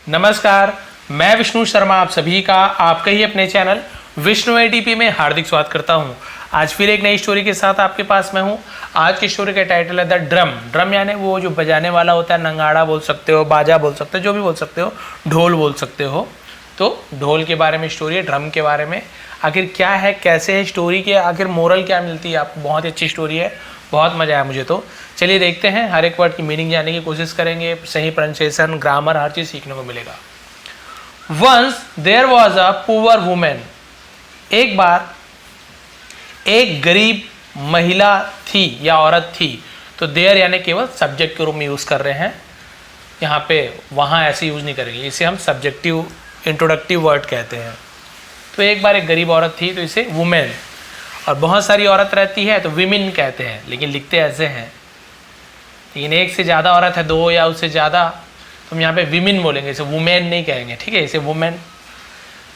नमस्कार, मैं विष्णु शर्मा आप सभी का आपके ही अपने चैनल विष्णु एडीपी में हार्दिक स्वागत करता हूं। आज फिर एक नई स्टोरी के साथ आपके पास मैं हूं। आज की स्टोरी का टाइटल है द ड्रम। ड्रम यानी वो जो बजाने वाला होता है, नंगाड़ा बोल सकते हो, बाजा बोल सकते हो, जो भी बोल सकते हो, ढोल बोल सकते हो। तो ढोल के बारे में स्टोरी है, ड्रम के बारे में। आखिर क्या है, कैसे है स्टोरी के, आखिर मोरल क्या मिलती है आपको। बहुत ही अच्छी स्टोरी है, बहुत मज़ा आया मुझे। तो चलिए देखते हैं, हर एक वर्ड की मीनिंग जानने की कोशिश करेंगे, सही प्रोनाउंसिएशन, ग्रामर, हर चीज़ सीखने को मिलेगा। Once there was a poor woman। एक बार एक गरीब महिला थी या औरत थी। तो देयर यानी केवल सब्जेक्ट के रूप में यूज़ कर रहे हैं यहाँ पे, वहाँ ऐसे यूज़ नहीं करेंगे। इसे हम सब्जेक्टिव इंट्रोडक्टिव वर्ड कहते हैं। तो एक बार एक गरीब औरत थी, तो इसे वुमेन। और बहुत सारी औरत रहती है तो विमेन कहते हैं, लेकिन लिखते ऐसे हैं। लेकिन एक से ज़्यादा औरत है, दो या उससे ज़्यादा, तो हम यहाँ पे विमेन बोलेंगे, इसे वुमेन नहीं कहेंगे, ठीक है। इसे वुमेन,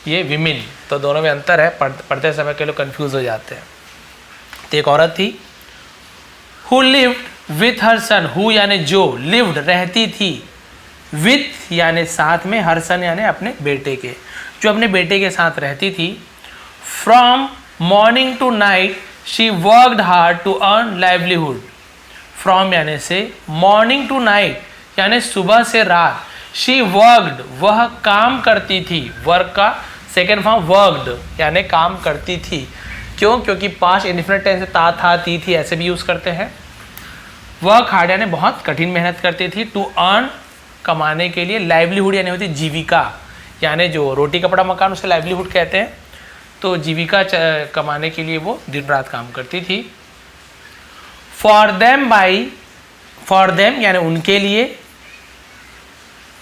ये विमेन, तो दोनों में अंतर है। पढ़ते समय के लोग कंफ्यूज हो जाते हैं। तो एक औरत थी, who lived with her son. Who यानी जो, लिव्ड रहती थी, विथ यानी साथ में, हर सन यानी अपने बेटे के, जो अपने बेटे के साथ रहती थी। From morning to night she worked hard to earn livelihood. From यानी से, मॉर्निंग टू नाइट यानी सुबह से रात। शी वर्कड वह काम करती थी, वर्क का सेकेंड फॉर्म वर्कड यानी काम करती थी। क्यों? क्योंकि पास्ट इंडेफिनिट टेंस से ता, था, थी ऐसे भी यूज करते हैं। वर्क हार्ड यानी बहुत कठिन मेहनत करती थी। टू अर्न कमाने के लिए, लाइवलीहुड यानी होती जीविका, यानी जो रोटी कपड़ा मकान उसे लाइवलीहुड कहते हैं। तो जीविका कमाने के लिए वो दिन रात काम करती थी। For them by, for them यानी उनके लिए,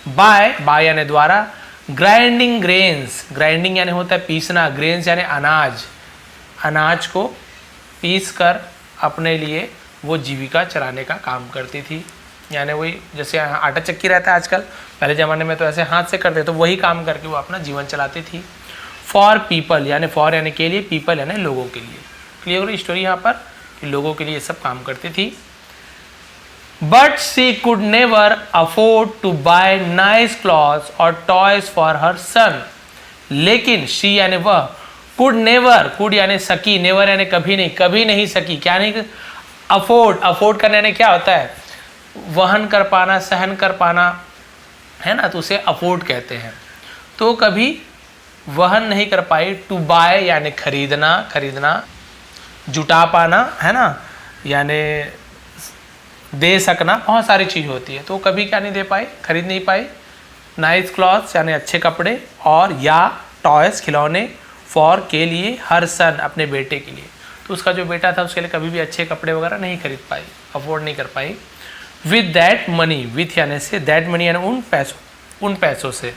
बाय, बाय यानी द्वारा, ग्राइंडिंग ग्रेन्स, ग्राइंडिंग यानी होता है पीसना, ग्रेन्स यानी अनाज, अनाज को पीस कर अपने लिए वो जीविका चलाने का काम करती थी। यानी वही जैसे आटा चक्की रहता है आजकल, पहले ज़माने में तो ऐसे हाथ से करते, तो वही काम करके वो अपना जीवन चलाती थी। फॉर पीपल यानी फॉर यानी के लिए, पीपल यानी लोगों के लिए। क्लियर हो स्टोरी यहाँ पर कि लोगों के लिए सब काम करती थी। But she could never afford to buy nice clothes or toys for her son। लेकिन she यानी वह, could never, could यानी सकी, never यानी कभी नहीं, कभी नहीं सकी। क्या नहीं? afford, afford करने यानी क्या होता है? वहन कर पाना, सहन कर पाना, है ना, तो उसे afford कहते हैं। तो कभी वहन नहीं कर पाई। to buy यानी खरीदना, खरीदना, जुटा पाना, है ना, यानी दे सकना, बहुत सारी चीज़ होती है। तो कभी क्या नहीं दे पाई, खरीद नहीं पाई। नाइस क्लॉथ्स यानी अच्छे कपड़े, और या टॉयस खिलौने, फॉर के लिए, हर सन अपने बेटे के लिए। तो उसका जो बेटा था उसके लिए कभी भी अच्छे कपड़े वगैरह नहीं खरीद पाई, अफोर्ड नहीं कर पाई। विद दैट मनी, विथ यानी से, दैट मनी यानी उन पैसों से,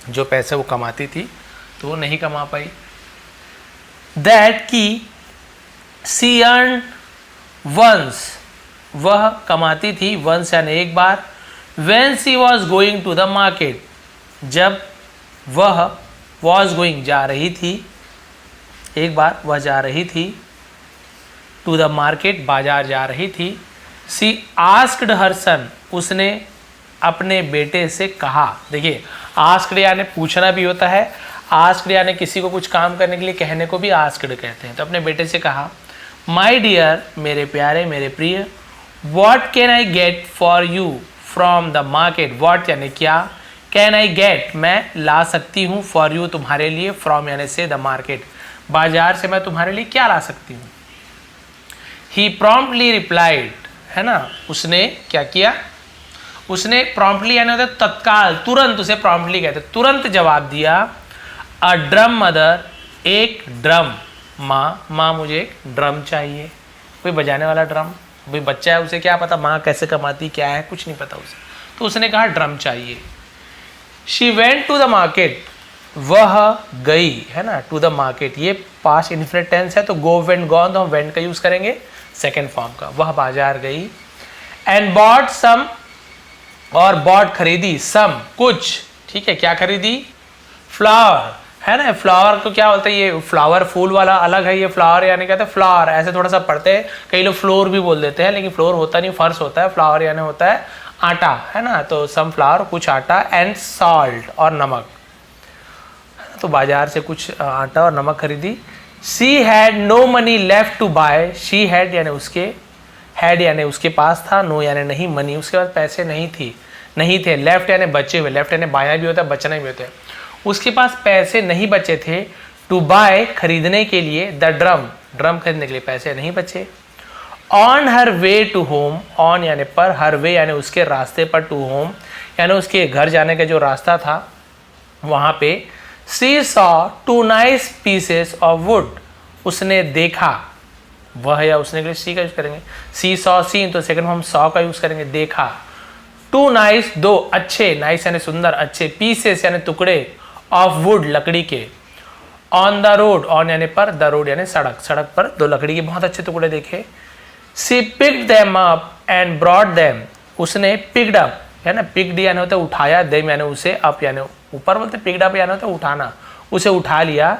जो पैसे वो कमाती थी तो वो नहीं कमा पाई। दैट की सी अर्न वंस, वह कमाती थी, वंस यानी एक बार। When she was going to the market, जब वह वॉज गोइंग जा रही थी, एक बार वह जा रही थी, टू द मार्केट बाजार जा रही थी। शी आस्क्ड हर सन, उसने अपने बेटे से कहा। देखिए, आस्क्ड यानी पूछना भी होता है, आस्क्ड यानी किसी को कुछ काम करने के लिए कहने को भी आस्क्ड कहते हैं। तो अपने बेटे से कहा, माई डियर, मेरे प्यारे, मेरे प्रिय, What can I get for you from the market? What यानी क्या, can I get मैं ला सकती हूँ, for you तुम्हारे लिए, from यानी से, the market बाजार से मैं तुम्हारे लिए क्या ला सकती हूँ। He promptly replied, है ना, उसने क्या किया, उसने promptly यानी होता है तत्काल, तुरंत, उसे promptly कहते हैं, तुरंत जवाब दिया। A drum mother, एक ड्रम, माँ मुझे एक ड्रम चाहिए, कोई बजाने वाला ड्रम। भाई बच्चा है, उसे क्या पता माँ कैसे कमाती, क्या है, कुछ नहीं पता उसे। तो उसने कहा ड्रम चाहिए। She went to the market, वह गई, है ना, टू द मार्केट, ये पास्ट इनफिनिट टेंस है, तो गो, वेंट, गॉन, तो हम वेंट का यूज करेंगे सेकेंड फॉर्म का। वह बाजार गई। एंड बॉट सम, और बॉट खरीदी, सम कुछ, ठीक है, क्या खरीदी, फ्लावर, है ना। फ्लावर को क्या बोलते हैं, ये फ्लावर फूल वाला अलग है, ये फ्लावर यानी कहते हैं फ्लावर, ऐसे थोड़ा सा पढ़ते हैं, कई लोग फ्लोर भी बोल देते हैं, लेकिन फ्लोर होता नहीं, फर्श होता है। फ्लावर यानी होता है आटा है ना, तो सम फ्लावर कुछ आटा, एंड सॉल्ट और नमक, तो बाजार से कुछ आटा और नमक खरीदी। She had no money left to buy, she had यानी उसके, हैड यानी उसके पास था, नो यानी नहीं, मनी उसके पास पैसे नहीं थे, लेफ्ट यानी बचे हुए, लेफ्ट यानी बायां भी होता है, बचना भी होता है, उसके पास पैसे नहीं बचे थे, टू बाय खरीदने के लिए, द ड्रम खरीदने के लिए पैसे नहीं बचे। On her way to home, on यानी पर, हर वे यानी उसके रास्ते पर, टू होम यानी उसके घर जाने का जो रास्ता था वहाँ पे, she saw 2 nice pieces of wood, उसने देखा, वह या उसने के लिए सी का यूज करेंगे, सी सॉ सीन, तो सेकंड हम सॉ का यूज करेंगे, देखा। 2 नाइस 2 अच्छे, नाइस यानी सुंदर अच्छे, पीसेस यानी टुकड़े, ऑफ वुड लकड़ी के, ऑन द रोड, ऑन यानी पर, द रोड यानी सड़क, सड़क पर 2 लकड़ी के बहुत अच्छे टुकड़े देखे। She picked them up and brought them, उसने पिक्ड अप है ना, पिक्ड यानी होता है उठाया, देम यानी उसे, अप यानी ऊपर बोलते, पिक्ड अप यानी होता है उठाना, उसे उठा लिया,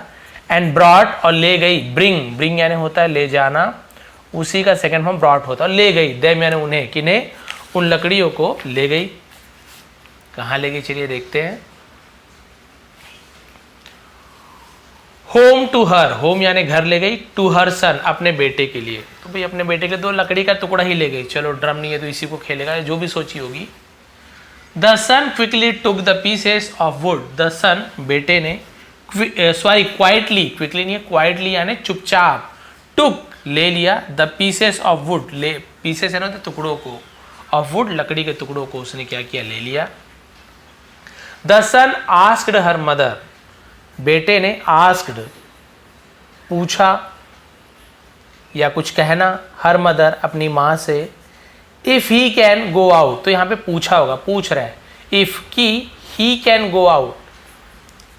एंड ब्रॉट और ले गई, ब्रिंग यानी होता है ले जाना, उसी का सेकंड फॉर्म ब्रॉट होता है, ले गई, देम यानी उन्हें, किन्हें, उन लकड़ियों को ले गई। कहाँ ले गई चलिए देखते हैं। होम टू हर, होम यानी घर ले गई, टू हर सन अपने बेटे के लिए, तो भाई अपने बेटे के लिए 2 लकड़ी का टुकड़ा ही ले गई, चलो ड्रम नहीं है तो इसी को खेलेगा, जो भी सोची होगी। The son quickly took the pieces of wood, the son बेटे ने, सॉरी क्वाइटली, क्विकली नहीं है, क्वाइटली यानी चुपचाप, टुक ले लिया, द पीसेस ऑफ वुड, ले पीसेस है ना टुकड़ों को, ऑफ वुड लकड़ी के टुकड़ों को उसने क्या किया, ले लिया। The son asked her mother, बेटे ने आस्क्ड पूछा या कुछ कहना, हर मदर अपनी माँ से, if he can go out, तो यहाँ पे पूछा होगा, पूछ रहा है, इफ की ही कैन गो आउट,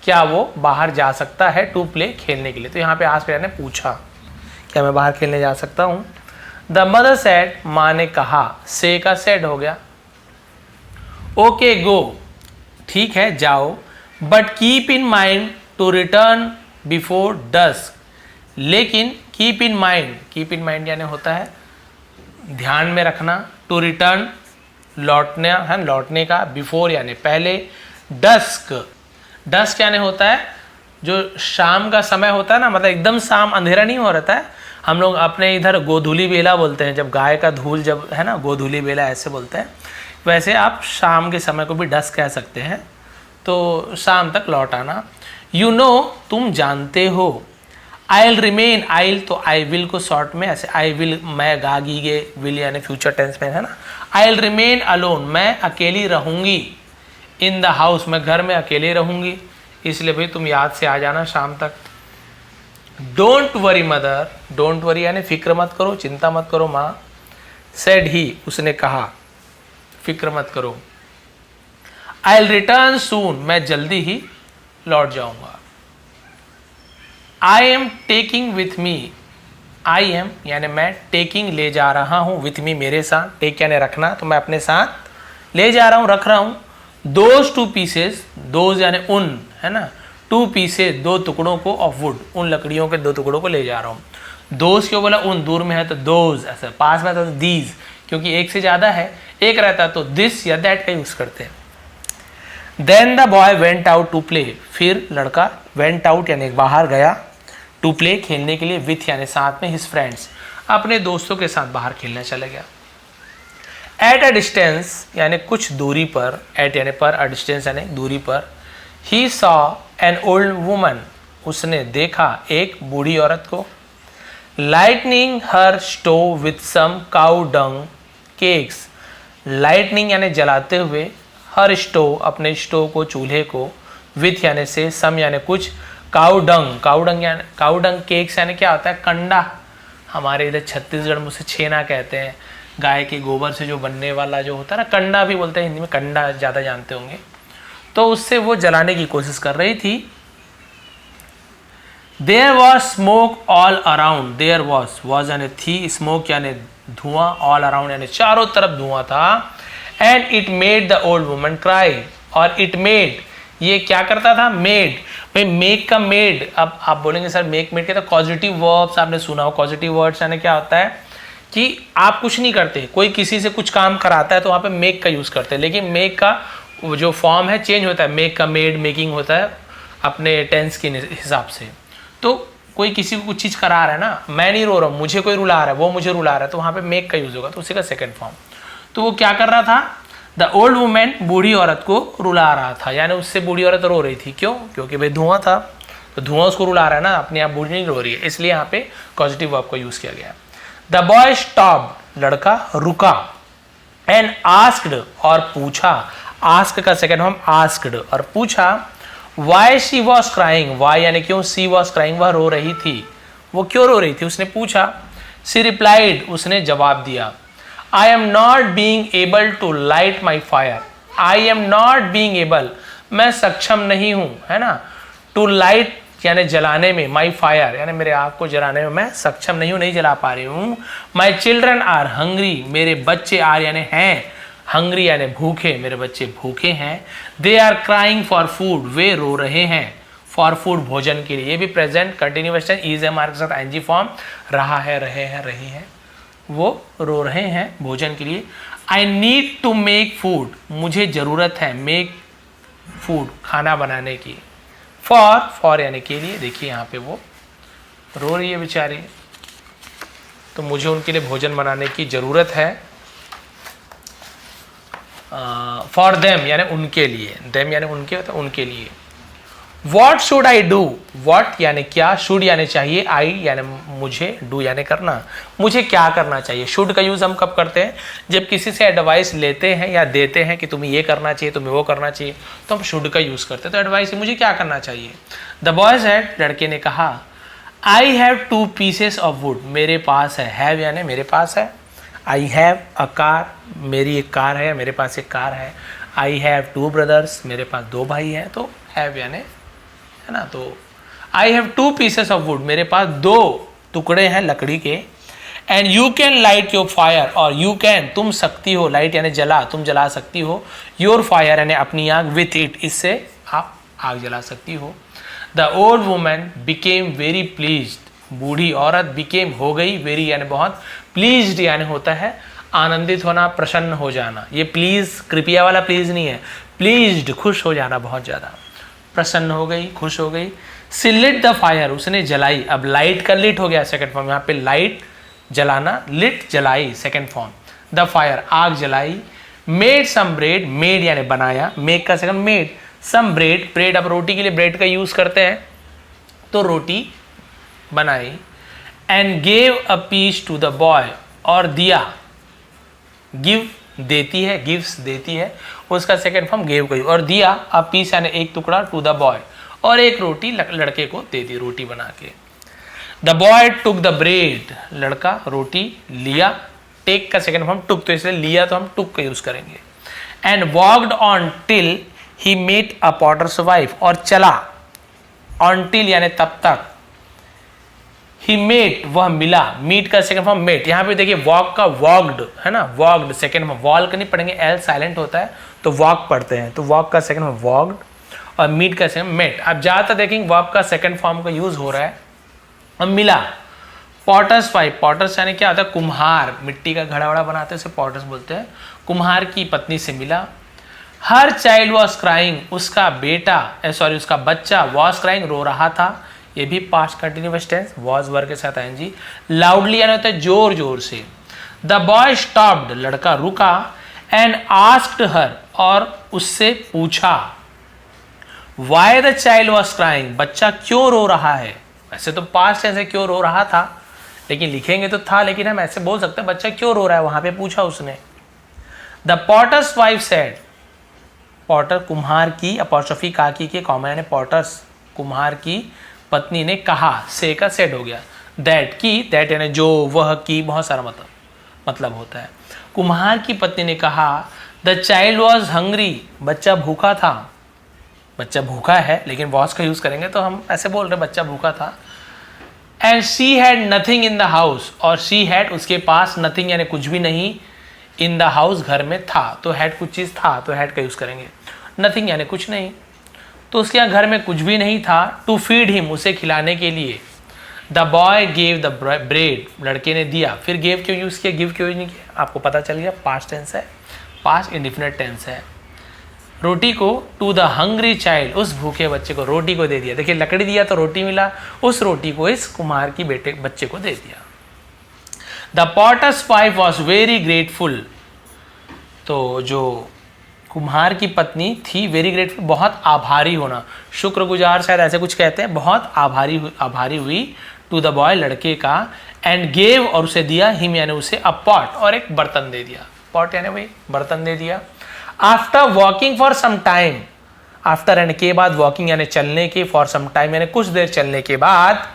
क्या वो बाहर जा सकता है, टू प्ले खेलने के लिए, तो यहाँ पे आस्क्ड यानी पूछा, क्या मैं बाहर खेलने जा सकता हूँ। द मदर सेड, माँ ने कहा, से का सेड हो गया। ओके गो, ठीक है जाओ, but keep in mind to return before dusk, लेकिन कीप इन माइंड यानी होता है ध्यान में रखना, टू रिटर्न लौटना है, लौटने का, बिफोर यानी पहले, डस्क यानी होता है जो शाम का समय होता है ना, मतलब एकदम शाम अंधेरा नहीं हो रहता है, हम लोग अपने इधर गोधूली बेला बोलते हैं, जब गाय का धूल जब है ना, गोधूली बेला ऐसे बोलते हैं, वैसे आप शाम के समय को भी डस्क कह सकते हैं, तो शाम तक लौट आना। यू नो तुम जानते हो, आई विल रिमेन, आई तो आई विल को शॉर्ट में ऐसे, आई विल मैं गा गीगे, विल यानी फ्यूचर टेंस में है ना, आई विल रिमेन अलोन, मैं अकेली रहूंगी, इन द हाउस मैं घर में अकेले रहूंगी, इसलिए भाई तुम याद से आ जाना शाम तक। Don't worry mother, don't worry यानी फिक्र मत करो, चिंता मत करो माँ, सेड ही उसने कहा, फिक्र मत करो। आई विल रिटर्न सून, मैं जल्दी ही लौट जाऊंगा। I am taking with me, I am यानी मैं, टेकिंग ले जा रहा हूँ, विथ मी मेरे साथ, टेक यानी रखना, तो मैं अपने साथ ले जा रहा हूँ, रख रहा हूँ। दोज 2 पीसेस, दोज यानी उन है ना, 2 पीसेस 2 टुकड़ों को, ऑफ वुड उन लकड़ियों के 2 टुकड़ों को ले जा रहा हूँ। दोज क्यों बोला, उन, दूर में है तो दोज, ऐसा पास में तो दीज, क्योंकि एक से ज़्यादा है, एक रहता तो दिस या दैट का यूज करते हैं। Then the boy went out to play, फिर लड़का वेंट आउट यानी बाहर गया, टू प्ले खेलने के लिए, विथ यानी साथ में, हिज फ्रेंड्स अपने दोस्तों के साथ बाहर खेलने चला गया। एट अ डिस्टेंस यानी कुछ दूरी पर, एट यानी पर, अ डिस्टेंस यानी दूरी पर, he saw an old woman, उसने देखा एक बूढ़ी औरत को, lighting her stove with some cow dung cakes, lighting यानी जलाते हुए, हर स्टोव अपने स्टोव को, चूल्हे को, विथ यानी से, सम यानी कुछ, काउ डंग केक्स यानी क्या होता है, कंडा, हमारे इधर छत्तीसगढ़ में उसे छेना कहते हैं, गाय के गोबर से जो बनने वाला जो होता है ना, कंडा भी बोलते हैं हिंदी में, कंडा ज़्यादा जानते होंगे, तो उससे वो जलाने की कोशिश कर रही थी। There was smoke all around, there was यानी थी, स्मोक यानी धुआं, ऑल अराउंड यानी चारों तरफ धुआं था, and it made the old woman cry, और इट मेड ये क्या करता था, मेड, भाई मेक का मेड, अब आप बोलेंगे सर मेक मेड के तो पॉजिटिव वर्ब्स आपने सुना हो, पॉजिटिव वर्ड्स यानी क्या होता है, कि आप कुछ नहीं करते, कोई किसी से कुछ काम कराता है तो वहाँ पे मेक का यूज़ करते हैं, लेकिन मेक का जो फॉर्म है चेंज होता है, मेक का मेड, मेकिंग होता है अपने टेंस के हिसाब से। तो कोई किसी को कुछ चीज़ करा रहा है ना, मैं नहीं रो रहा हूँ, मुझे कोई रुला रहा है, वो मुझे रुला रहा है, तो वहाँ पे मेक का यूज़ होगा, तो उसी का सेकंड फॉर्म। तो वो क्या कर रहा था, द ओल्ड वुमेन बूढ़ी औरत को रुला रहा था, यानी उससे बूढ़ी औरत रो रही थी। क्यों? क्योंकि भाई धुआं था, तो धुआं उसको रुला रहा है ना, अपने आप बूढ़ी नहीं रो रही है, इसलिए यहाँ पे पॉजिटिव वर्ब का यूज़ किया गया। द बॉय स्टॉप्ड, लड़का रुका, एंड आस्क्ड, और पूछा, आस्क का सेकंड फॉर्म आस्क्ड, और पूछा, why she was crying, why यानी क्यों, सी वॉज क्राइंग वह रो रही थी, वो क्यों रो रही थी, उसने पूछा। सी रिप्लाइड, उसने जवाब दिया, I am not being able to light my fire, I am not being able, मैं सक्षम नहीं हूं, है ना, टू लाइट यानी जलाने में, माई फायर यानी मेरे आग को जलाने में मैं सक्षम नहीं हूं, नहीं जला पा रही हूं। माई चिल्ड्रन आर हंग्री, मेरे बच्चे आर यानी हैं, हंग्री यानी भूखे, मेरे बच्चे भूखे हैं। They are crying for food, वे रो रहे हैं, फॉर फूड भोजन के लिए, ये भी present continuous tense is am are के साथ आईएनजी फॉर्म, रहा है, रहे हैं, रही हैं, वो रो रहे हैं भोजन के लिए। I need to make food, मुझे जरूरत है, मेक फूड खाना बनाने की, फॉर यानी के लिए, देखिए यहाँ पे वो रो रही है बेचारी, तो मुझे उनके लिए भोजन बनाने की जरूरत है। फॉर देम यानी उनके लिए, देम यानी उनके, तो उनके लिए। What should I do, what यानी क्या, शुड यानी चाहिए, आई यानी मुझे, डू यानी करना, मुझे क्या करना चाहिए। शुड का यूज हम कब करते हैं, जब किसी से एडवाइस लेते हैं या देते हैं कि तुम्हें ये करना चाहिए, तुम्हें वो करना चाहिए, तो हम शुड का यूज करते हैं। तो एडवाइस, मुझे क्या करना चाहिए। द बॉय सेड, लड़के ने कहा, I have 2 pieces of would, मेरे पास है, हैव यानी मेरे पास है, आई हैव अ कार, मेरी एक कार है, मेरे पास एक कार है। आई हैव 2 brothers, मेरे पास 2 भाई हैं, तो हैव यानी, है ना, तो I have 2 pieces of would, मेरे पास 2 टुकड़े हैं लकड़ी के। And you can light your fire, और यू कैन तुम सकती हो, लाइट यानी जला, तुम जला सकती हो, योर फायर यानी अपनी आग, विथ इट इससे आप आग जला सकती हो। The old women became very pleased, बूढ़ी औरत बिकेम हो गई, वेरी यानी बहुत, प्लीज्ड यानी होता है आनंदित होना, प्रसन्न हो जाना। ये प्लीज कृपया वाला प्लीज नहीं है, प्लीज्ड खुश हो जाना बहुत ज्यादा, प्रसन्न हो गई, खुश हो गई। सी लिट द फायर, उसने जलाई, अब लाइट का लिट हो गया सेकंड फॉर्म, यहाँ पे लाइट जलाना, लिट जलाई सेकंड फॉर्म। द फायर आग जलाई। मेड सम ब्रेड, मेड यानी बनाया, मेक का second made, some bread, bread अब रोटी के लिए ब्रेड का यूज करते हैं, तो रोटी बनाई। And gave a piece to the boy, और दिया, गिव देती है, गिव्स देती है, उसका सेकंड फॉर्म गेव गई, और दिया अ पीस यानी एक टुकड़ा, टू द बॉय, और एक रोटी लड़के को दे दी, रोटी बना के। The boy took the bread, लड़का रोटी लिया, टेक का सेकंड फॉर्म टुक, तो इसलिए लिया तो हम टुक का यूज करेंगे। And walked on till he met a potter's wife, और चला, ऑन टिल यानी तब तक, ही मेट वह मिला, मीट का सेकंड फॉर्म मेट, यहाँ पे देखिए वॉक का वॉक्ड है ना, वॉक्ड सेकंड फॉर्म, वॉल्क नहीं पढ़ेंगे, एल साइलेंट होता है तो वॉक पढ़ते हैं, तो वॉक का सेकंड फॉर्म वॉक्ड, और मीट का सेकंड मेट। अब ज्यादातर देखेंगे वॉक का सेकंड फॉर्म का यूज हो रहा है। अब मिला, पॉटर्स वाइफ, पॉटर्स यानी क्या होता है, कुम्हार, मिट्टी का घड़ा वड़ा बनाते हैं उसे पॉटर्स बोलते हैं, कुम्हार की पत्नी से मिला। हर चाइल्ड वॉज क्राइंग, उसका बेटा सॉरी उसका बच्चा, वॉज क्राइंग रो रहा था, ये भी past continuous tense, was verb के साथ आएंगी। लाउडली यानी होता है जोर जोर से। द बॉय स्टॉप्ड, लड़का रुका, एंड आस्क्ड हर, और उससे पूछा। Why the child was crying, बच्चा क्यों रो रहा है, वैसे तो पास्ट टेंस है, क्यों रो रहा था, लेकिन लिखेंगे तो था, लेकिन हम ऐसे बोल सकते हैं बच्चा क्यों रो रहा है, वहां पे पूछा उसने। The potter's wife said, potter कुम्हार की, अपॉस्ट्रोफी का की कॉमन यानी पॉटर्स, कुम्हार की पत्नी ने कहा, से का सेड हो गया। दैट की, दैट यानी जो, वह, की बहुत सारा मतलब होता है। कुम्हार की पत्नी ने कहा, द चाइल्ड वॉज हंग्री, बच्चा भूखा था, बच्चा भूखा है, लेकिन वॉज का यूज करेंगे तो हम ऐसे बोल रहे बच्चा भूखा था। And she had nothing in the house, और शी हैड उसके पास, नथिंग यानी कुछ भी नहीं, इन द हाउस घर में था, तो हैड कुछ चीज था तो हैड का यूज करेंगे। नथिंग यानी कुछ नहीं, तो उसके यहाँ घर में कुछ भी नहीं था। टू फीड हिम, उसे खिलाने के लिए। The boy gave the bread, लड़के ने दिया। फिर गेव क्यों यूज़ किया, गिव क्यों नहीं किया, आपको पता चल गया, पास्ट टेंस है, पास्ट इंडिफिनिट टेंस है। रोटी को टू द हंग्री चाइल्ड, उस भूखे बच्चे को रोटी को दे दिया। देखिए लकड़ी दिया तो रोटी मिला, उस रोटी को इस कुम्हार की बच्चे को दे दिया। The potter's wife was very grateful, तो जो कुम्हार की पत्नी थी वेरी ग्रेटफुल, बहुत आभारी होना, शुक्रगुजार शायद ऐसे कुछ कहते हैं, बहुत आभारी हुई टू द बॉय, लड़के का, एंड गेव, और उसे दिया, हिम यानी उसे, अ पॉट, और एक बर्तन दे दिया, पॉट यानी वही बर्तन दे दिया। After walking for some time, after and के बाद, वॉकिंग यानी चलने के, फॉर सम टाइम यानी कुछ देर चलने के बाद,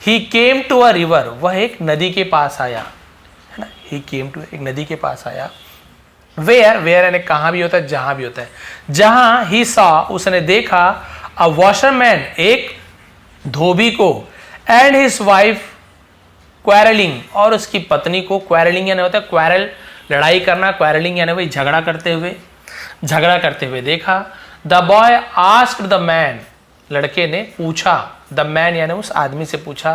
ही केम टू अ रिवर, वह एक नदी के पास आया, है ना, ही केम टू, एक नदी के पास आया। वेयर, वेयर यानी कहाँ भी होता है, जहां भी होता है, जहां ही सॉ, उसने देखा, अ वॉशरमैन, एक धोबी को, एंड हिज वाइफ क्वेरलिंग, और उसकी पत्नी को, क्वेरलिंग यानी होता है क्वेरल, लड़ाई करना, क्वेरलिंग यानी वही झगड़ा करते हुए देखा। The boy asked the man, लड़के ने पूछा, द मैन यानी उस आदमी से पूछा,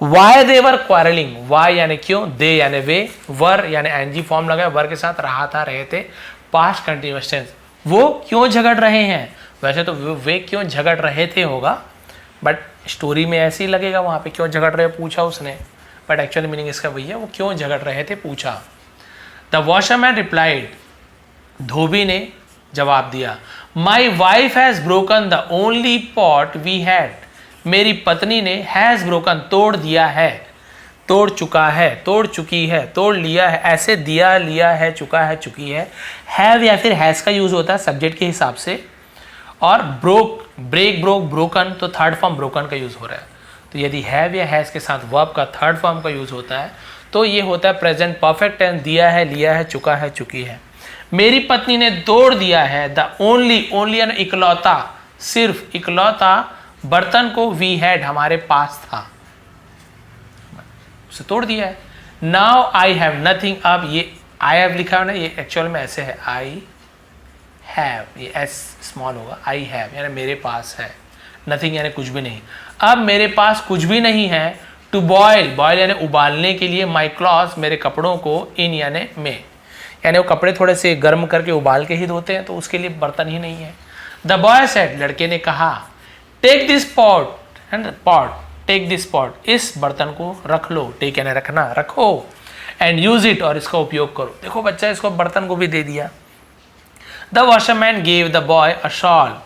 why they were quarrelling, why यानी क्यों, दे यानी वे, वर यानी एनजी फॉर्म लगा, वर के साथ रहा था, रहे थे, पास्ट कंटिन्यूअस टेंस, वो क्यों झगड़ रहे हैं, वैसे तो वे क्यों झगड़ रहे थे होगा, बट स्टोरी में ऐसे ही लगेगा, वहां पे क्यों झगड़ रहे पूछा उसने, बट एक्चुअली मीनिंग इसका वही है, वो क्यों झगड़ रहे थे पूछा। द वॉशरमैन रिप्लाइड, धोबी ने जवाब दिया, my wife has broken the only pot we had, मेरी पत्नी ने हैज ब्रोकन, तोड़ दिया है, तोड़ चुका है, तोड़ चुकी है, तोड़ लिया है, ऐसे दिया, लिया है, चुका है, चुकी है। हैव या फिर हैज का यूज होता है सब्जेक्ट के हिसाब से, और ब्रोक, ब्रेक, ब्रोक, ब्रोकन, तो थर्ड फॉर्म ब्रोकन का यूज हो रहा है। तो यदि हैव या हैज के साथ वर्ब का थर्ड फॉर्म का यूज होता है तो ये होता है प्रेजेंट परफेक्ट टेंस, दिया है, लिया है, चुका है, चुकी है। मेरी पत्नी ने तोड़ दिया है, द ओनली, ओनली यानी इकलौता, सिर्फ इकलौता बर्तन को, वी हैड हमारे पास था, उसे तोड़ दिया है। नाउ आई हैव नथिंग, अब ये आई हैव लिखा है ना, ये एक्चुअल में ऐसे है, आई हैव, ये एस स्मॉल होगा, आई हैव यानी मेरे पास है, नथिंग यानी कुछ भी नहीं, अब मेरे पास कुछ भी नहीं है। टू बॉयल, बॉयल यानी उबालने के लिए, माई क्लॉथ्स मेरे कपड़ों को, इन यानी में, यानी वो कपड़े थोड़े से गर्म करके उबाल के ही धोते हैं, तो उसके लिए बर्तन ही नहीं है। द बॉय सेड, लड़के ने कहा, टेक दिस पॉट, है ना, पॉट, टेक दिस पॉट, इस बर्तन को रख लो, टेक यानी रखना, रखो, एंड यूज इट, और इसका उपयोग करो। देखो बच्चा इसको बर्तन को भी दे दिया। The washerman gave the boy a shawl,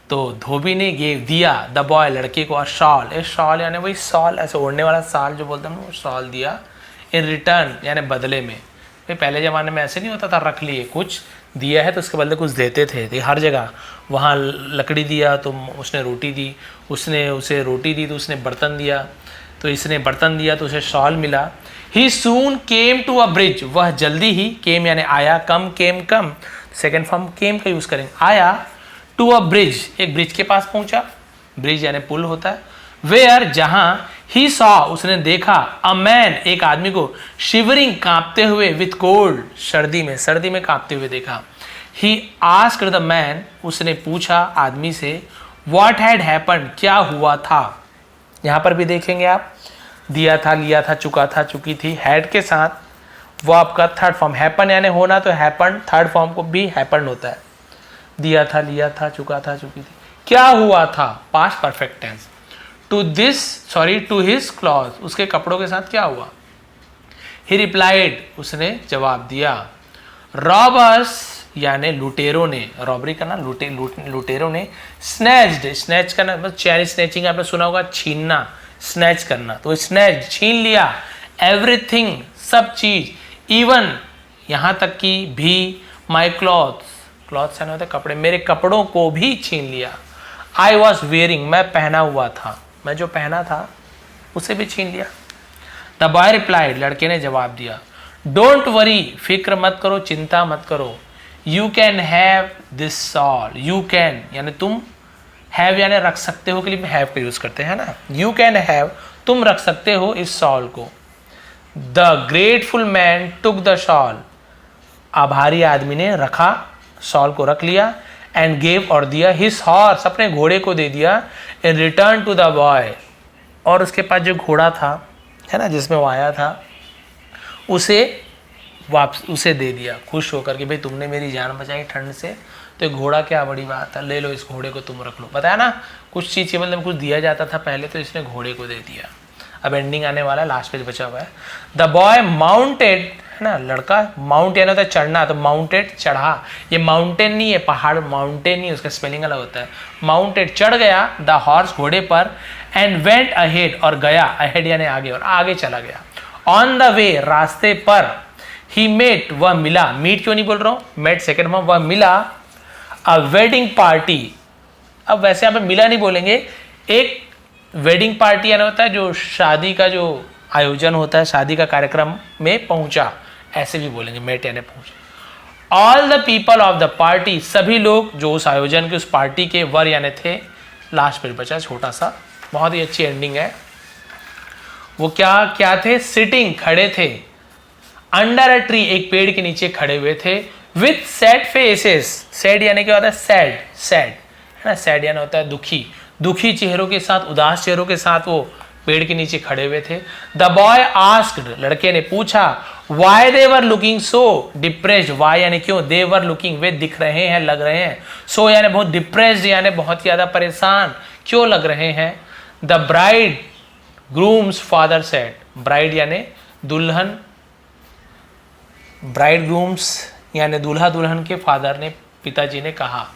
तो धोबी ने गेव दिया, द बॉय लड़के को, अ शॉल, ए शॉल यानी वही शॉल, ऐसे ओढ़ने वाला शाल जो बोलते हैं वो शॉल दिया, इन रिटर्न यानी बदले में। भाई पहले ज़माने में ऐसे नहीं होता था, रख लिए, कुछ दिया है तो उसके बदले कुछ देते थे हर जगह। वहाँ लकड़ी दिया तो उसने रोटी दी, उसने उसे रोटी दी तो उसने बर्तन दिया, तो इसने बर्तन दिया तो उसे शॉल मिला। ही सून केम टू अ ब्रिज, वह जल्दी ही, केम यानी आया, कम, केम कम, सेकेंड फॉर्म केम का यूज़ करेंगे, आया, टू अ ब्रिज, एक ब्रिज के पास पहुंचा, ब्रिज यानी पुल होता है। वेयर जहां, ही सॉ उसने देखा, अ मैन एक आदमी को, शिवरिंग कांपते हुए, विथ कोल्ड सर्दी में कांपते हुए देखा। ही आस्क्ड द मैन उसने पूछा आदमी से, व्हाट हैड हैपेंड क्या हुआ था। यहाँ पर भी देखेंगे आप, दिया था, लिया था, चुका था, चुकी थी, हैड के साथ वो आपका थर्ड फॉर्म, हैपन यानी होना, तो हैपन थर्ड फॉर्म को भी हैपन होता है, दिया था, लिया था, चुका था, चुकी थी, क्या हुआ था, past perfect tense. To his cloth, उसके कपड़ों के साथ क्या हुआ। ही रिप्लाइड उसने जवाब दिया, रॉबर्स यानी लुटेरों ने, रॉबरी करना, लुटेरों ने, स्नैच्ड, स्नैच करना मतलब चैन स्नैचिंग आपने सुना होगा, छीनना, स्नैच करना, तो स्नैच छीन लिया, एवरीथिंग सब चीज, इवन यहाँ तक कि भी, माई क्लॉथ्स, क्लॉथ्स यानी होता है कपड़े, मेरे कपड़ों को भी छीन लिया। आई वॉज वेयरिंग मैं पहना हुआ था, मैं जो पहना था उसे भी छीन लिया। द बॉय रिप्लाइड लड़के ने जवाब दिया, डोंट वरी फिक्र मत करो, चिंता मत करो, you can have this shawl, you can यानी तुम, हैव यानी रख सकते हो के लिए हैव का यूज करते हैं ना, यू कैन हैव तुम रख सकते हो इस सॉल को। The grateful man took the shawl, आभारी आदमी ने रखा, शॉल को रख लिया, एंड गेव और दिया, हिज हॉर्स अपने घोड़े को दे दिया, in return to the boy और उसके पास जो घोड़ा था, है ना, जिसमें वो आया था, उसे दे दिया खुश होकर कि भाई तुमने मेरी जान बचाई ठंड से, तो घोड़ा क्या बड़ी बात है, ले लो इस घोड़े को तुम रख लो। बताया ना, कुछ चीज़ मतलब कुछ दिया जाता था पहले, तो इसने घोड़े को दे दिया। अब एंडिंग आने वाला है, लास्ट पेज बचा हुआ है। द बॉय माउंटेड, है ना, लड़का माउंट यानी होता है चढ़ना, तो माउंटेड चढ़ा, ये माउंटेन नहीं है, पहाड़ माउंटेन नहीं, उसका स्पेलिंग अलग होता है। माउंटेड चढ़ गया, द हॉर्स घोड़े पर, एंड वेंट अहेड और गया, अहेड यानी आगे, और आगे चला गया। ऑन द वे रास्ते पर, ही मेट वह मिला, मीट क्यों नहीं बोल रहा हूँ, मेट सेकेंड में, वह मिला अ वेडिंग पार्टी। अब वैसे यहाँ पे मिला नहीं बोलेंगे, एक वेडिंग पार्टी यानी होता है जो शादी का जो आयोजन होता है, शादी का कार्यक्रम में पहुंचा, ऐसे भी बोलेंगे, मेट यानी पहुंचा। All the people of the party, सभी लोग जो उस आयोजन के, उस पार्टी के वर यानी थे। लास्ट पेज बचा छोटा सा, बहुत ही अच्छी एंडिंग है। वो क्या क्या थे, सिटिंग खड़े थे, अंडर अ ट्री एक पेड़ के नीचे खड़े हुए थे, विथ सैड फेसेस, सैड यानी क्या होता है, सैड, सैड है ना, सैड यानी होता है दुखी, दुखी चेहरों के साथ, उदास चेहरों के साथ वो पेड़ के नीचे खड़े हुए थे। द बॉय आस्क्ड, लड़के ने पूछा, why they were looking so depressed, why यानी क्यों, दे वर लुकिंग वे दिख रहे हैं, लग रहे हैं, सो यानी बहुत, डिप्रेस्ड यानी बहुत ज्यादा परेशान, क्यों लग रहे हैं। The bride grooms father said, bride यानी दुल्हन, ब्राइड ग्रूम्स यानी दूल्हा दुल्हन के फादर ने, पिताजी ने कहा,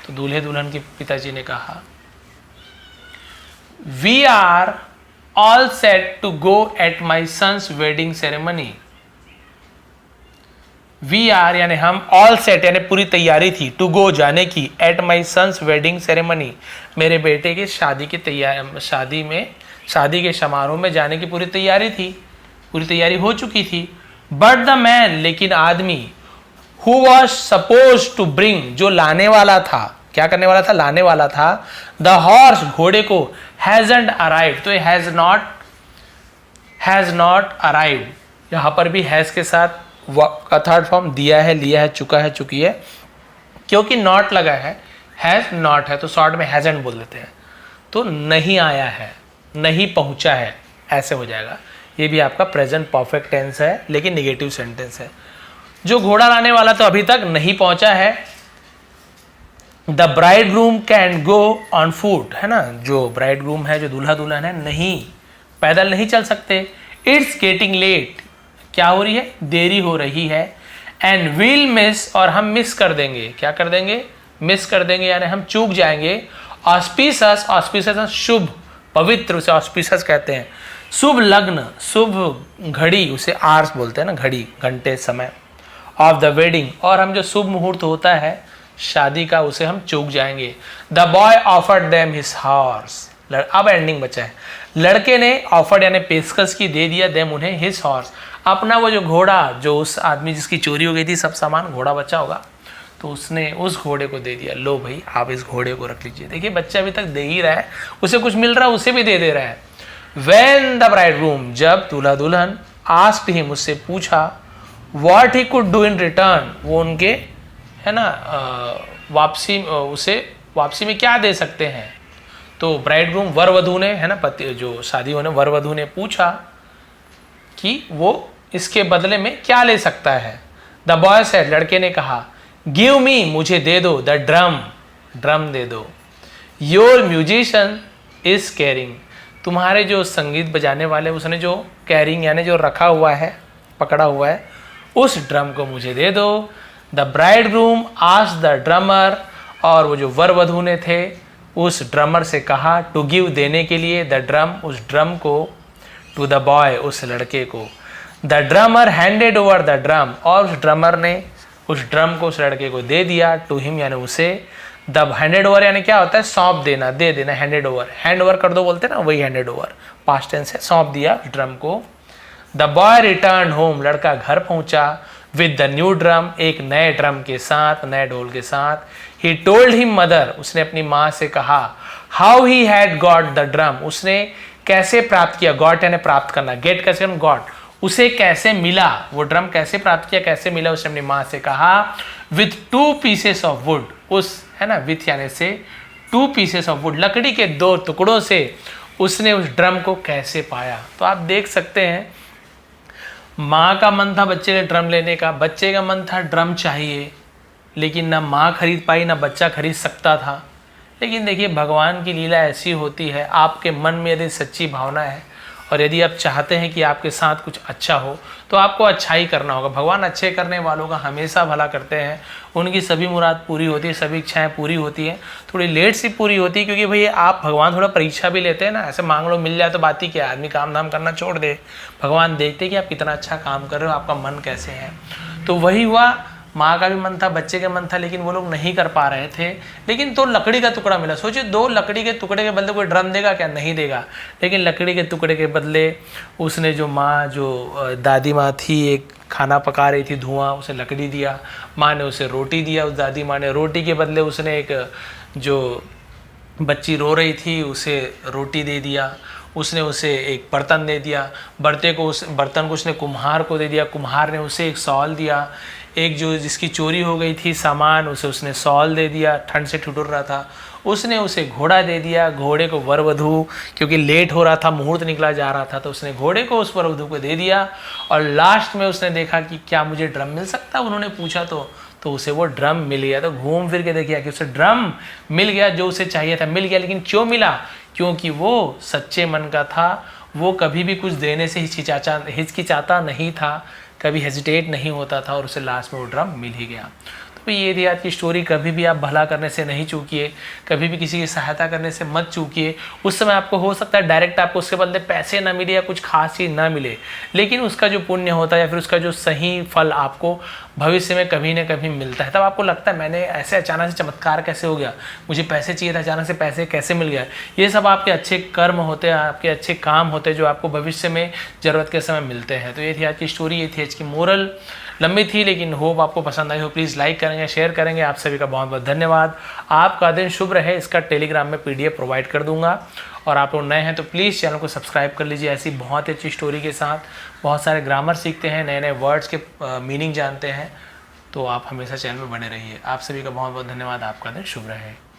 तो दूल्हे दुल्हन के पिताजी ने कहा, we are all set to go at my son's wedding ceremony. We are यानी हम, ऑल सेट यानी पूरी तैयारी थी, टू गो जाने की, at my son's wedding ceremony मेरे बेटे की शादी की तैयारी, शादी के समारोह में जाने की पूरी तैयारी थी, पूरी तैयारी हो चुकी थी। बट द मैन, लेकिन आदमी, who was suppose to bring, जो लाने वाला था, क्या करने वाला था, लाने वाला था, द हॉर्स घोड़े को, हैजंट अराइव, तो हैज नॉट अराइव, यहां पर भी हैज के साथ का थर्ड फॉर्म दिया है, लिया है, चुका है, चुकी है, क्योंकि नॉट लगा है, हैज नॉट है तो शॉर्ट में हैजंट बोल देते हैं, तो नहीं आया है, नहीं पहुंचा है, ऐसे हो जाएगा। ये भी आपका प्रेजेंट परफेक्ट टेंस है, लेकिन निगेटिव सेंटेंस है। जो घोड़ा लाने वाला तो अभी तक नहीं पहुंचा है। The bride groom can go on foot, है ना, जो ब्राइड ग्रूम है, जो दूल्हा दुल्हन है, नहीं, पैदल नहीं चल सकते। इट्स गेटिंग लेट, क्या हो रही है, देरी हो रही है। एंड विल मिस, और हम मिस कर देंगे, क्या कर देंगे, मिस कर देंगे यानी हम चूक जाएंगे। ऑस्पिसस, ऑस्पिसस शुभ, पवित्र, उसे ऑस्पिसस कहते हैं। शुभ लग्न, शुभ घड़ी, उसे आर्स बोलते हैं ना, घड़ी, घंटे, समय। ऑफ द वेडिंग, और हम जो शुभ मुहूर्त होता है शादी का, उसे हम चूक जाएंगे। The boy offered them his horse, अब एंडिंग बचा है। लड़के ने ऑफर्ड यानी पेशकश की, दे दिया, देम उन्हें, हिज हॉर्स, अपना वो जो घोड़ा, जो उस आदमी जिसकी चोरी हो गई थी, सब सामान, घोड़ा बचा होगा, तो उसने उस घोड़े को दे दिया, लो भाई आप इस घोड़े को रख लीजिए। देखिए बच्चा अभी तक दे ही रहा है, उसे कुछ मिल रहा है, उसे भी दे रहा है। When the bridegroom, जब दूल्हा दुल्हन, asked him, उससे पूछा, what he could do in return, वो उनके, है ना, वापसी, उसे वापसी में क्या दे सकते हैं। तो ब्राइडग्रूम, वर वधू ने, है ना, पति जो शादी होने, वर वधू ने पूछा कि वो इसके बदले में क्या ले सकता है। द बॉय सेड, लड़के ने कहा, गिव मी, मुझे दे दो, द ड्रम, ड्रम दे दो। योर म्यूजिशियन इज कैरिंग, तुम्हारे जो संगीत बजाने वाले, उसने जो कैरिंग यानी जो रखा हुआ है, पकड़ा हुआ है, उस ड्रम को मुझे दे दो। The bridegroom asked the drummer, और वो जो वर वधू ने थे उस ड्रमर से कहा, टू गिव, देने के लिए, द ड्रम, उस ड्रम को, टू द बॉय, उस लड़के को। The drummer handed over the drum, और उस ड्रमर ने उस ड्रम को उस लड़के को दे दिया, टू हिम यानी उसे। द हैंडेड ओवर यानी क्या होता है, सौंप देना, दे देना, हैंडेड ओवर, हैंड ओवर कर दो बोलते हैं ना, वही हैंडेड ओवर, पास्ट टेंस है, सौंप दिया ड्रम को। द बॉय रिटर्न होम, लड़का घर पहुंचा, विद द न्यू ड्रम, एक नए ड्रम के साथ, नए ढोल के साथ। ही टोल्ड हिम मदर, उसने अपनी माँ से कहा, how he had got the drum, उसने कैसे प्राप्त किया, गॉट यानी प्राप्त करना, गेट कैसे, गॉट, उसे कैसे मिला, वो ड्रम कैसे प्राप्त किया, कैसे मिला, उसने अपनी माँ से कहा। विथ 2 पीसेस ऑफ वुड, उस, है ना, विथ यानी से, 2 पीसेस ऑफ वुड, लकड़ी के 2 टुकड़ों से, उसने उस ड्रम को कैसे पाया। तो आप देख सकते हैं, माँ का मन था बच्चे का ड्रम लेने का, बच्चे का मन था ड्रम चाहिए, लेकिन ना माँ खरीद पाई ना बच्चा खरीद सकता था। लेकिन देखिए भगवान की लीला ऐसी होती है, आपके मन में यदि सच्ची भावना है और यदि आप चाहते हैं कि आपके साथ कुछ अच्छा हो तो आपको अच्छा ही करना होगा। भगवान अच्छे करने वालों का हमेशा भला करते हैं, उनकी सभी मुराद पूरी होती है, सभी इच्छाएं पूरी होती हैं। थोड़ी लेट सी पूरी होती है, क्योंकि भाई आप भगवान थोड़ा परीक्षा भी लेते हैं ना, ऐसे मांग लो मिल जाए तो बात ही क्या, आदमी काम धाम करना छोड़ दे। भगवान देखते कि आप कितना अच्छा काम कर रहे हो, आपका मन कैसे है। तो वही हुआ, माँ का भी मन था, बच्चे का मन था, लेकिन वो लोग नहीं कर पा रहे थे। लेकिन तो लकड़ी का टुकड़ा मिला। सोचिए, 2 लकड़ी के टुकड़े के बदले कोई ड्रम देगा क्या? नहीं देगा। लेकिन लकड़ी के टुकड़े के बदले उसने जो माँ, जो दादी माँ थी, एक खाना पका रही थी, धुआं, उसे लकड़ी दिया। माँ ने उसे रोटी दिया, उस दादी माँ ने रोटी के बदले उसने एक जो बच्ची रो रही थी उसे रोटी दे दिया। उसने उसे एक बर्तन दे दिया, बर्तन को उसने कुम्हार को दे दिया, कुम्हार ने उसे एक शॉल दिया। एक जो जिसकी चोरी हो गई थी सामान, उसे उसने शॉल दे दिया, ठंड से ठिठुर रहा था। उसने उसे घोड़ा दे दिया, घोड़े को वर वधू, क्योंकि लेट हो रहा था, मुहूर्त निकला जा रहा था, तो उसने घोड़े को उस वर वधू को दे दिया। और लास्ट में उसने देखा कि क्या मुझे ड्रम मिल सकता है, उन्होंने पूछा तो उसे वो ड्रम मिल गया। तो घूम फिर के देखिए कि उसे ड्रम मिल गया, जो उसे चाहिए था मिल गया। लेकिन क्यों मिला? क्योंकि वो सच्चे मन का था, वो कभी भी कुछ देने से हिचकिचाता नहीं था, कभी हेजिटेट नहीं होता था, और उसे लास्ट में वो ड्रम मिल ही गया। तो ये थी आज की स्टोरी। कभी भी आप भला करने से नहीं चूकिए, कभी भी किसी की सहायता करने से मत चूकिए। उस समय आपको हो सकता है डायरेक्ट आपको उसके बदले पैसे ना मिले या कुछ खास चीज़ ना मिले, लेकिन उसका जो पुण्य होता है या फिर उसका जो सही फल आपको भविष्य में कभी ना कभी मिलता है। तब आपको लगता है मैंने ऐसे अचानक से चमत्कार कैसे हो गया, मुझे पैसे चाहिए था, अचानक से पैसे कैसे मिल गया। ये सब आपके अच्छे कर्म होते हैं, आपके अच्छे काम होते हैं, जो आपको भविष्य में ज़रूरत के समय मिलते हैं। तो ये थी आज की स्टोरी, ये थी आज की मोरल। लंबी थी लेकिन होप आपको पसंद आई हो। प्लीज़ लाइक करेंगे, शेयर करेंगे। आप सभी का बहुत बहुत धन्यवाद। आपका दिन शुभ रहे। इसका टेलीग्राम में PDF प्रोवाइड कर दूंगा। और आप लोग नए हैं तो प्लीज़ चैनल को सब्सक्राइब कर लीजिए। ऐसी बहुत अच्छी स्टोरी के साथ बहुत सारे ग्रामर सीखते हैं, नए नए वर्ड्स के मीनिंग जानते हैं। तो आप हमेशा चैनल में बने रहिए। आप सभी का बहुत बहुत धन्यवाद। आपका दिन शुभ रहे।